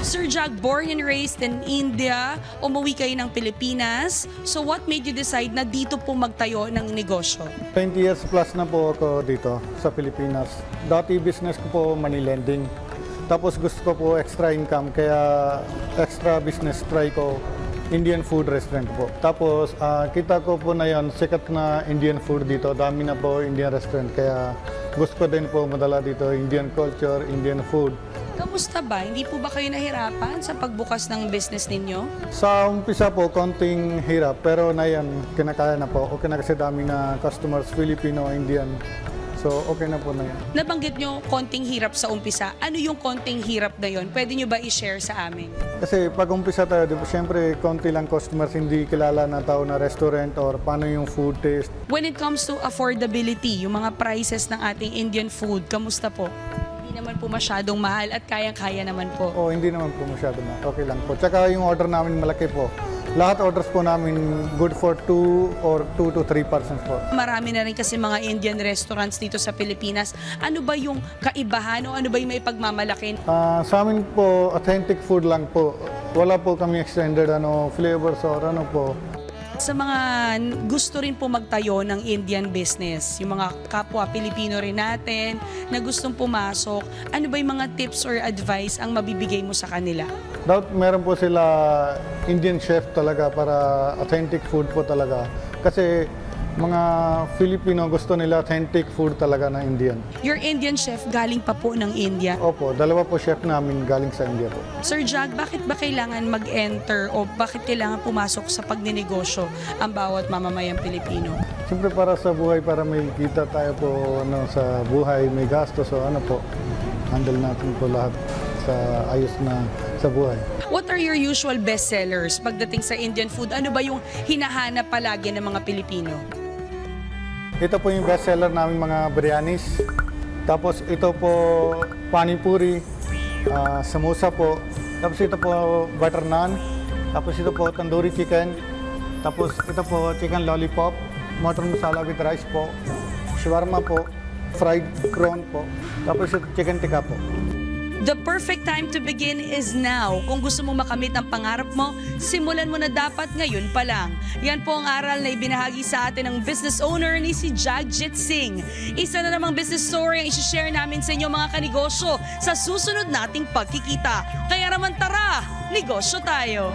Sir Jag, born and raised in India, umuwi kayo ng Pilipinas. So what made you decide na dito po magtayo ng negosyo? 20 years plus na po ako dito sa Pilipinas. Dati business ko po money lending. Tapos gusto ko po extra income, kaya extra business try ko Indian food restaurant po. Tapos kita ko po na yan, sikat na Indian food dito. Dami na po Indian restaurant, kaya gusto ko din po madala dito Indian culture, Indian food. Kamusta ba? Hindi po ba kayo nahirapan sa pagbukas ng business ninyo? Sa umpisa po, konting hirap, pero na yan, kinakaya na po. Okay na kasi dami na customers, Filipino, Indian. So, okay na po na yan. Nabanggit nyo konting hirap sa umpisa. Ano yung konting hirap na yon? Pwede nyo ba i-share sa amin? Kasi pag umpisa tayo, di ba, syempre, konti lang customers, hindi kilala na tao na restaurant or paano yung food taste. When it comes to affordability, yung mga prices ng ating Indian food, kamusta po? Hindi naman po masyadong mahal at kayang-kaya naman po. O, hindi naman po masyado na. Okay lang po. Tsaka yung order namin malaki po. Lahat orders po namin good for 2 or 2 to 3 persons po. Marami na rin kasi mga Indian restaurants dito sa Pilipinas. Ano ba yung kaibahan o ano ba yung may pagmamalaki? Sa amin po, authentic food lang po. Wala po kami extended flavors or ano po. Sa mga gusto rin po magtayo ng Indian business, yung mga kapwa Pilipino rin natin na gustong pumasok, ano ba yung mga tips or advice ang mabibigay mo sa kanila? Dapat meron po sila Indian chef talaga para authentic food po talaga. Kasi mga Filipino gusto nila authentic food talaga na Indian. Your Indian chef galing pa po ng India? Opo, dalawa po chef namin galing sa India po. Sir Jag, bakit ba kailangan mag-enter o bakit kailangan pumasok sa pagnenegosyo ang bawat mamamayang Pilipino? Siyempre para sa buhay, para may kita tayo po sa buhay, may gastos o ano po. Handle natin po lahat sa ayos na sa buhay. What are your usual bestsellers pagdating sa Indian food? Ano ba yung hinahanap palagi ng mga Pilipino? Ito po yung bestseller namin mga biryanis. Tapos ito po panipuri, samosa po. Tapos ito po butter naan. Tapos ito po tandoori chicken. Tapos ito po chicken lollipop, mutton masala with rice po. Shawarma po, fried prawn po. Tapos ito chicken tikka po. The perfect time to begin is now. Kung gusto mo makamit ang pangarap mo, simulan mo na dapat ngayon pa lang. Yan po ang aral na ibinahagi sa atin ng business owner ni si Jagjit Singh. Isa na namang business story ang isi-share namin sa inyo mga kanegosyo sa susunod nating pagkikita. Kaya naman tara, negosyo tayo!